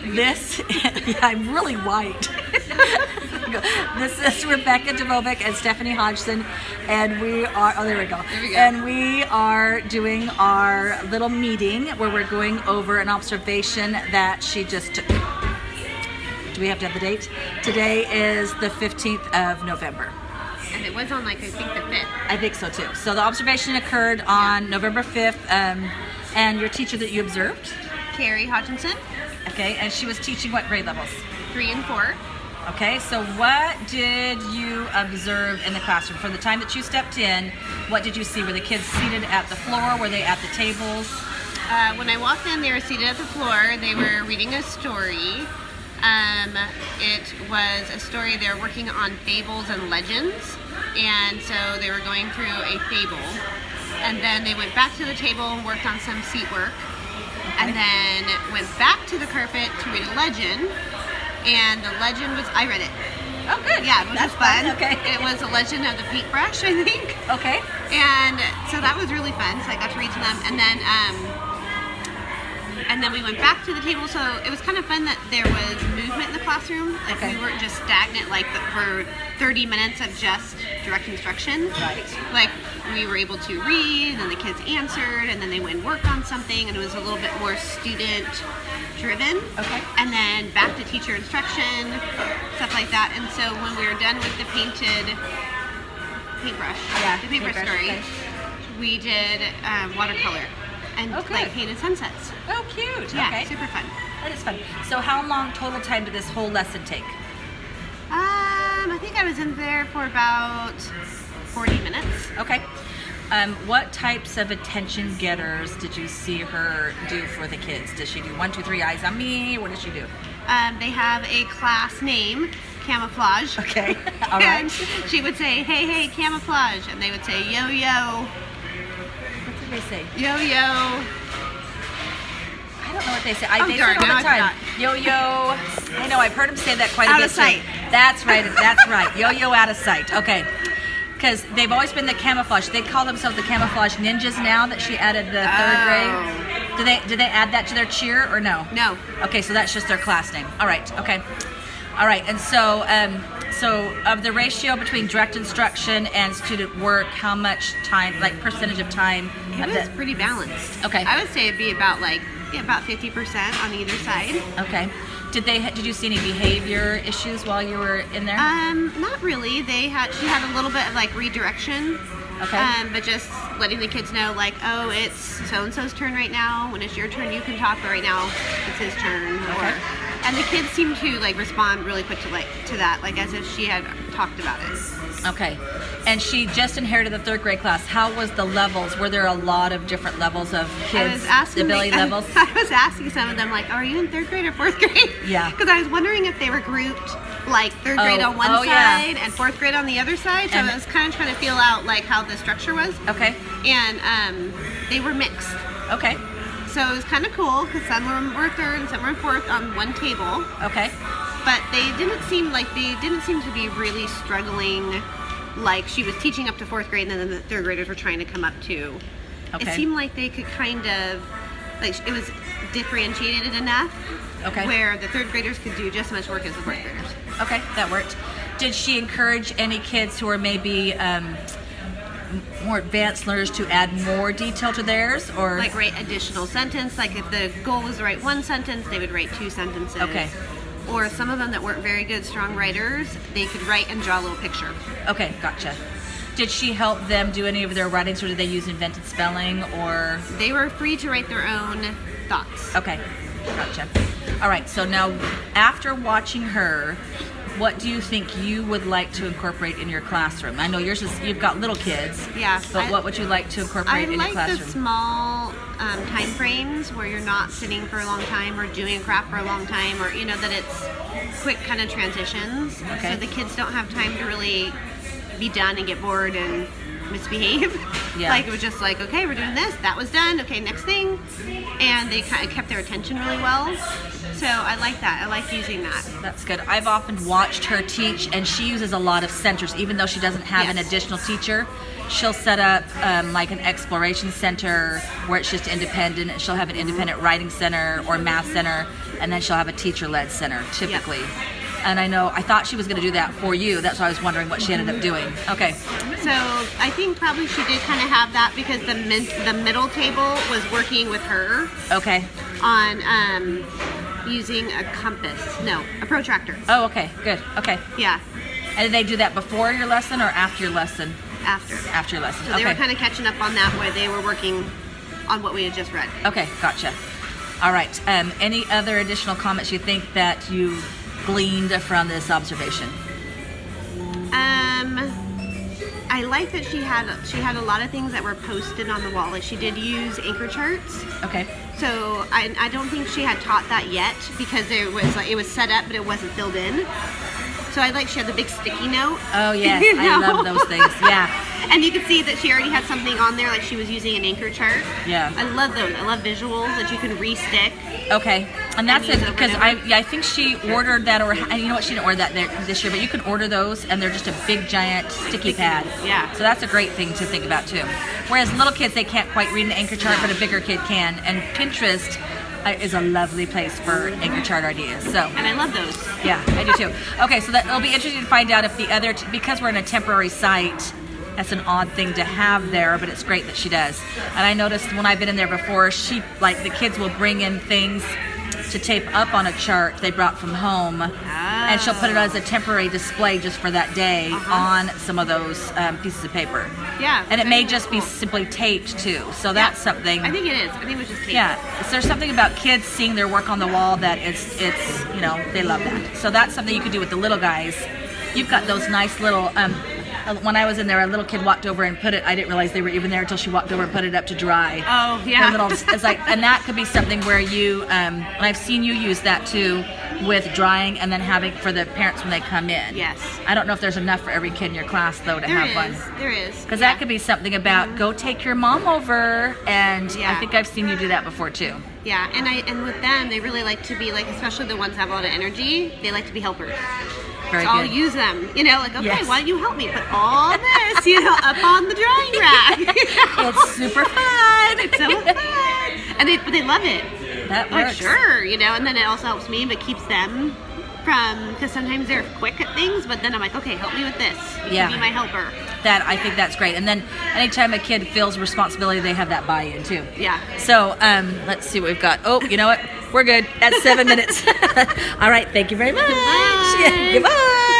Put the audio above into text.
This, yeah, I'm really white. This is Rebecca Devovic and Stephanie Hodgson, and we are, oh, there we go. There we go. And we are doing our little meeting where we're going over an observation that she just took. Do we have to have the date? Today is the 15th of November. And it was on, like, I think the 5th. I think so too. So the observation occurred on November 5th, and your teacher that you observed? Carrie Hodgkinson, Okay, and she was teaching what grade levels? 3 and 4. Okay, so what did you observe in the classroom? From the time that you stepped in, what did you see? Were the kids seated at the floor? Were they at the tables? When I walked in, they were seated at the floor. They were reading a story. It was a story, they were working on fables and legends. And so they were going through a fable. And then they went back to the table and worked on some seat work. And then went back to the carpet to read a legend. And the legend was, I read it. Oh, good. Yeah, which was fun. Okay. It was a legend of the paintbrush, I think. Okay. And so that was really fun. So I got to read to them. And then we went back to the table. So it was kind of fun that there was movement in the classroom. Like Okay. we weren't just stagnant like for 30 minutes of just direct instruction. Right. Like we were able to read, and the kids answered, and then they went and worked on something, and it was a little bit more student driven. Okay. And then back to teacher instruction, stuff like that. And so when we were done with the paintbrush, the paintbrush story, okay. we did watercolor and Oh, good. like painted sunsets. Oh, cute. Yeah, Okay. super fun. That is fun. So how long total time did this whole lesson take? I think I was in there for about 40 minutes. Okay. What types of attention getters did you see her do for the kids? Does she do 1, 2, 3 eyes on me? What does she do? They have a class name, Camouflage. Okay. All right. And she would say, hey, hey, Camouflage. And they would say, yo, yo, What did they say? yo, yo. I don't know what they say. Oh, They darn, say it all now the I time. Yo-yo. I know, I've heard them say that quite a Out bit. of sight. too. That's right. That's right. Yo-yo out of sight. Okay. Because they've always been the camouflage. They call themselves the camouflage ninjas now that she added the third grade. Do they add that to their cheer or no? No. Okay, so that's just their class name. All right. Okay. All right. And so, so of the ratio between direct instruction and student work, how much time, like percentage of time? It was pretty balanced. Okay. I would say it'd be about about 50% on either side. Okay. Did you see any behavior issues while you were in there? Not really. She had a little bit of like redirection. Okay. But just letting the kids know, like, oh, it's so-and-so's turn right now. When it's your turn, you can talk, but right now it's his turn. Okay. And the kids seemed to like respond really quick to that, like as if she had talked about it. Okay. And she just inherited the third grade class. How was the levels? Were there a lot of different levels of kids' ability levels? I was asking some of them, like, are you in third grade or fourth grade? Yeah. Because I was wondering if they were grouped, like third grade on one side and fourth grade on the other side. So I was kind of trying to feel out like how the structure was. Okay. And they were mixed. Okay. So it was kind of cool because some were third and some were fourth on one table. Okay. But they didn't seem to be really struggling. Like she was teaching up to fourth grade, and then the third graders were trying to come up to. Okay. It seemed like they could kind of, like it was differentiated enough. Okay. Where the third graders could do just as much work as the fourth graders. Okay, that worked. Did she encourage any kids who are maybe more advanced learners to add more detail to theirs, or Like write additional sentence. Like if the goal was to write one sentence, they would write 2 sentences. Okay. Or some of them that weren't very good, strong writers, they could write and draw a little picture. Okay, gotcha. Did she help them do any of their writings, or did they use invented spelling, or? They were free to write their own thoughts. Okay, gotcha. All right, so now after watching her, what do you think you would like to incorporate in your classroom? I know yours is, you've got little kids. Yeah. But what would you like to incorporate in your I like classroom? the small time frames where you're not sitting for a long time or doing a craft for a long time, or that it's quick kind of transitions. Okay. So the kids don't have time to really be done and get bored and misbehave. Yeah. Like it was just like, okay, we're doing this, that was done, okay, next thing. And they kind of kept their attention really well. So I like that. I like using that. That's good. I've often watched her teach, and she uses a lot of centers, even though she doesn't have an Yes. additional teacher. She'll set up like an exploration center where it's just independent. She'll have an independent writing center or math center, and then she'll have a teacher-led center typically. And I thought she was going to do that for you. That's why I was wondering what she ended up doing. Okay. So I think probably she did kind of have that because the middle table was working with her. Okay. On using a protractor. Oh, okay. Good. Okay. Yeah. And did they do that before your lesson or after your lesson? After. After your lesson. So they were kind of catching up on that where they were working on what we had just read. Okay, gotcha. All right. Any other additional comments you think that you gleaned from this observation? I like that she had a lot of things that were posted on the wall. Like she did use anchor charts. Okay. So I don't think she had taught that yet because it was set up but it wasn't filled in. So she had the big sticky note. Oh yes, I love those things. Yeah. And you could see that she already had something on there, like she was using an anchor chart. Yeah. I love those. I love visuals that you can re-stick. Okay. And that's it, because I I think she ordered that, and you know what, she didn't order that this year, but you can order those, and they're just a big, giant sticky pad. Yeah. So that's a great thing to think about, too. Whereas little kids, they can't quite read an anchor chart, but a bigger kid can. And Pinterest is a lovely place for anchor chart ideas. So. And I love those. Yeah, I do, too. Okay, so it'll be interesting to find out if the other, because we're in a temporary site, that's an odd thing to have there, but it's great that she does. And I noticed when I've been in there before, the kids will bring in things to tape up on a chart they brought from home, and she'll put it as a temporary display just for that day on some of those pieces of paper. Yeah. And it may just be simply taped too, so that's something. I think it is. I think it was just taped. Yeah. So there's something about kids seeing their work on the wall that it's they love that. So that's something you could do with the little guys. You've got those nice little. When I was in there, a little kid walked over and put it. I didn't realize they were even there until she walked over and put it up to dry. Oh, yeah. It's like, and that could be something where you, and I've seen you use that too, with drying and then having for the parents when they come in. Yes. I don't know if there's enough for every kid in your class though to have one. There is. Because that could be something about go take your mom over, and I think I've seen you do that before too. Yeah, and with them, they really like to be like, especially the ones that have a lot of energy. They like to be helpers. Very so good. I'll use them, like, okay, why don't you help me put all this, up on the drying rack. It's super fun. It's so fun. And they love it. That works. Sure, and then it also helps me, but keeps them from, because sometimes they're quick at things, but then I'm like, okay, help me with this. You can be my helper. I think that's great. And then anytime a kid feels responsibility, they have that buy-in too. Yeah. So let's see what we've got. Oh, you know what? We're good. That's 7 minutes. All right. Thank you very much. Goodbye. Yeah, goodbye.